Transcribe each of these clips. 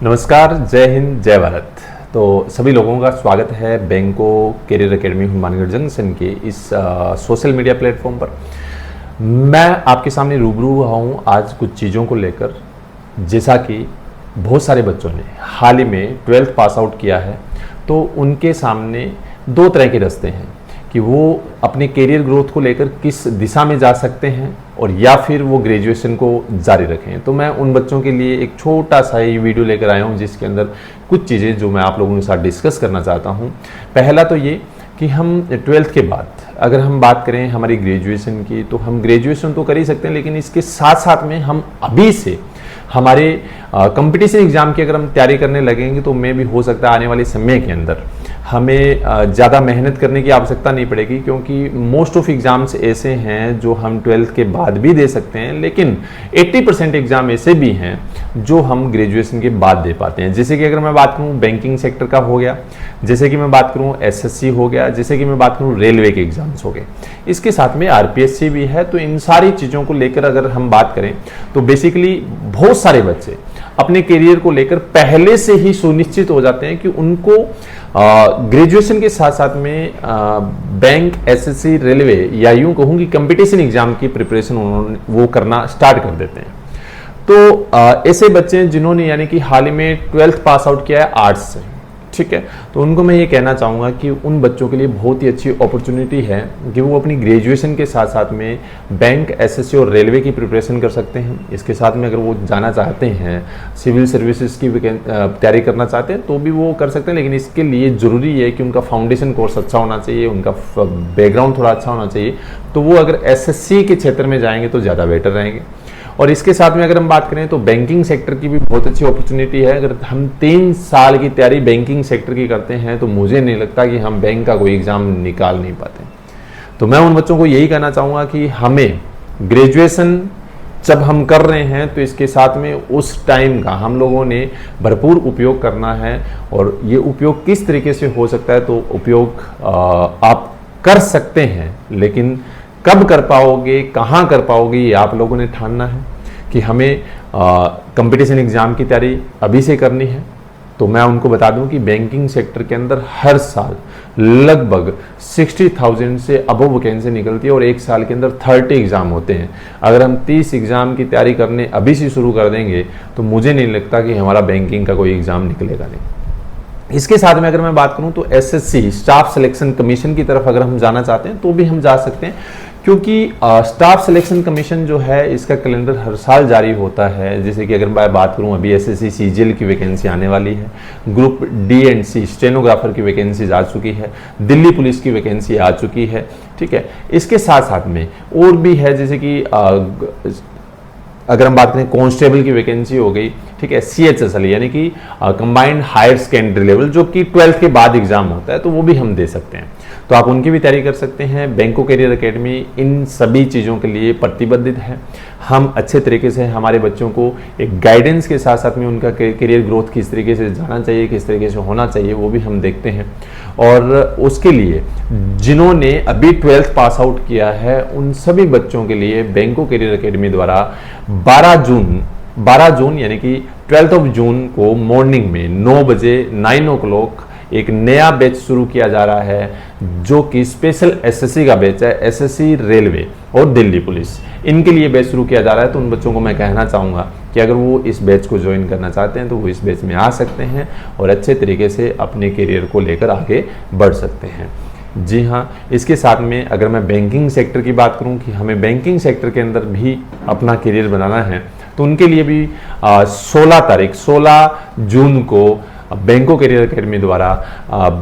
नमस्कार, जय हिंद, जय भारत। तो सभी लोगों का स्वागत है बैंको करियर एकेडमी हनुमानगढ़ जंक्शन के इस सोशल मीडिया प्लेटफॉर्म पर। मैं आपके सामने रूबरू हुआ हूँ आज कुछ चीज़ों को लेकर। जैसा कि बहुत सारे बच्चों ने हाल ही में 12th पास आउट किया है, तो उनके सामने दो तरह के रास्ते हैं कि वो अपने करियर ग्रोथ को लेकर किस दिशा में जा सकते हैं और या फिर वो ग्रेजुएशन को जारी रखें। तो मैं उन बच्चों के लिए एक छोटा सा ही वीडियो लेकर आया हूं, जिसके अंदर कुछ चीज़ें जो मैं आप लोगों के साथ डिस्कस करना चाहता हूं। पहला तो ये कि हम 12th के बाद अगर हम बात करें हमारी ग्रेजुएशन की, तो हम ग्रेजुएशन तो कर ही सकते हैं, लेकिन इसके साथ साथ में हम अभी से हमारे कंपटीशन एग्जाम की अगर हम तैयारी करने लगेंगे तो मैं भी हो सकता है आने वाले समय के अंदर हमें ज़्यादा मेहनत करने की आवश्यकता नहीं पड़ेगी, क्योंकि मोस्ट ऑफ एग्ज़ाम्स ऐसे हैं जो हम 12th के बाद भी दे सकते हैं, लेकिन 80% एग्ज़ाम ऐसे भी हैं जो हम ग्रेजुएशन के बाद दे पाते हैं। जैसे कि अगर मैं बात करूं बैंकिंग सेक्टर का हो गया, जैसे कि मैं बात करूं एसएससी हो गया, जैसे कि मैं बात करूं रेलवे के एग्जाम्स हो गए, इसके साथ में आरपीएससी भी है। तो इन सारी चीज़ों को लेकर अगर हम बात करें तो बेसिकली बहुत सारे बच्चे अपने करियर को लेकर पहले से ही सुनिश्चित हो जाते हैं कि उनको ग्रेजुएशन के साथ साथ में बैंक, एसएससी, रेलवे या यूं कहूं कि कंपटीशन एग्जाम की प्रिपरेशन वो करना स्टार्ट कर देते हैं। तो ऐसे बच्चे हैं जिन्होंने यानी कि हाल ही में 12th पास आउट किया है आर्ट्स से, ठीक है, तो उनको मैं ये कहना चाहूँगा कि उन बच्चों के लिए बहुत ही अच्छी अपॉर्चुनिटी है कि वो अपनी ग्रेजुएशन के साथ साथ में बैंक, एसएससी और रेलवे की प्रिपरेशन कर सकते हैं। इसके साथ में अगर वो जाना चाहते हैं, सिविल सर्विसेज की तैयारी करना चाहते हैं तो भी वो कर सकते हैं, लेकिन इसके लिए ज़रूरी है कि उनका फाउंडेशन कोर्स अच्छा होना चाहिए, उनका बैकग्राउंड थोड़ा अच्छा होना चाहिए। तो वो अगर एसएससी के क्षेत्र में जाएंगे तो ज़्यादा बेटर रहेंगे। और इसके साथ में अगर हम बात करें तो बैंकिंग सेक्टर की भी बहुत अच्छी अपॉर्चुनिटी है। अगर हम 3 साल की तैयारी बैंकिंग सेक्टर की करते हैं तो मुझे नहीं लगता कि हम बैंक का कोई एग्जाम निकाल नहीं पाते। तो मैं उन बच्चों को यही कहना चाहूँगा कि हमें ग्रेजुएशन जब हम कर रहे हैं तो इसके साथ में उस टाइम का हम लोगों ने भरपूर उपयोग करना है। और ये उपयोग किस तरीके से हो सकता है, तो उपयोग आप कर सकते हैं, लेकिन कब कर पाओगे, कहाँ कर पाओगे, ये आप लोगों ने ठानना है कि हमें कंपटीशन एग्जाम की तैयारी अभी से करनी है। तो मैं उनको बता दूं कि बैंकिंग सेक्टर के अंदर हर साल लगभग 60,000 से अबव वैकेंसी निकलती है और एक साल के अंदर 30 एग्जाम होते हैं। अगर हम 30 एग्जाम की तैयारी करने अभी से शुरू कर देंगे तो मुझे नहीं लगता कि हमारा बैंकिंग का कोई एग्जाम निकलेगा नहीं। इसके साथ में अगर मैं बात करूं तो एसएससी स्टाफ सिलेक्शन कमीशन की तरफ अगर हम जाना चाहते हैं तो भी हम जा सकते हैं, क्योंकि स्टाफ सिलेक्शन कमीशन जो है इसका कैलेंडर हर साल जारी होता है। जैसे कि अगर मैं बात करूं अभी एसएससी सीजीएल की वैकेंसी आने वाली है, group D and C stenographer की वैकेंसीज आ चुकी है, दिल्ली पुलिस की वैकेंसी आ चुकी है, ठीक है। इसके साथ साथ में और भी है, जैसे कि अगर हम बात करें कांस्टेबल की वैकेंसी हो गई, ठीक है, सीएचएसएल यानी कि कंबाइंड हायर सेकेंडरी लेवल, जो कि 12th के बाद एग्जाम होता है, तो वो भी हम दे सकते हैं। तो आप उनकी भी तैयारी कर सकते हैं। बैंको करियर एकेडमी इन सभी चीज़ों के लिए प्रतिबद्ध है। हम अच्छे तरीके से हमारे बच्चों को एक गाइडेंस के साथ साथ में उनका करियर ग्रोथ किस तरीके से जाना चाहिए, किस तरीके से होना चाहिए, वो भी हम देखते हैं। और उसके लिए जिन्होंने अभी 12th पास आउट किया है उन सभी बच्चों के लिए बैंको करियर एकेडमी द्वारा 12 जून यानी कि 12th ऑफ जून को मॉर्निंग में 9 बजे 9 o'clock एक नया बैच शुरू किया जा रहा है, जो कि स्पेशल एसएससी का बैच है। एसएससी, रेलवे और दिल्ली पुलिस, इनके लिए बैच शुरू किया जा रहा है। तो उन बच्चों को मैं कहना चाहूँगा कि अगर वो इस बैच को ज्वाइन करना चाहते हैं तो वो इस बैच में आ सकते हैं और अच्छे तरीके से अपने करियर को लेकर आगे बढ़ सकते हैं। जी हाँ, इसके साथ में अगर मैं बैंकिंग सेक्टर की बात करूं कि हमें बैंकिंग सेक्टर के अंदर भी अपना करियर बनाना है, तो उनके लिए भी 16 जून को बैंको करियर एकेडमी द्वारा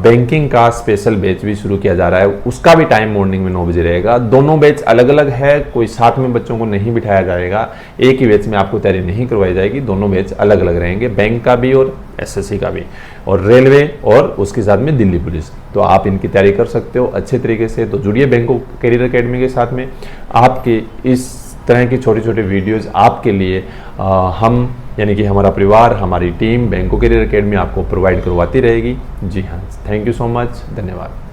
बैंकिंग का स्पेशल बैच भी शुरू किया जा रहा है। उसका भी टाइम मॉर्निंग में 9 बजे रहेगा। दोनों बैच अलग अलग है, कोई साथ में बच्चों को नहीं बिठाया जाएगा, एक ही बैच में आपको तैयारी नहीं करवाई जाएगी। दोनों बैच अलग अलग रहेंगे, बैंक का भी और एसएससी का भी, और रेलवे और उसके साथ में दिल्ली पुलिस। तो आप इनकी तैयारी कर सकते हो अच्छे तरीके से। तो जुड़िए बैंको करियर एकेडमी के साथ में। आपके इस तरह की छोटी छोटी वीडियोज़ आपके लिए हम यानी कि हमारा परिवार, हमारी टीम बैंको करियर एकेडमी आपको प्रोवाइड करवाती रहेगी। जी हाँ, थैंक यू सो मच, धन्यवाद।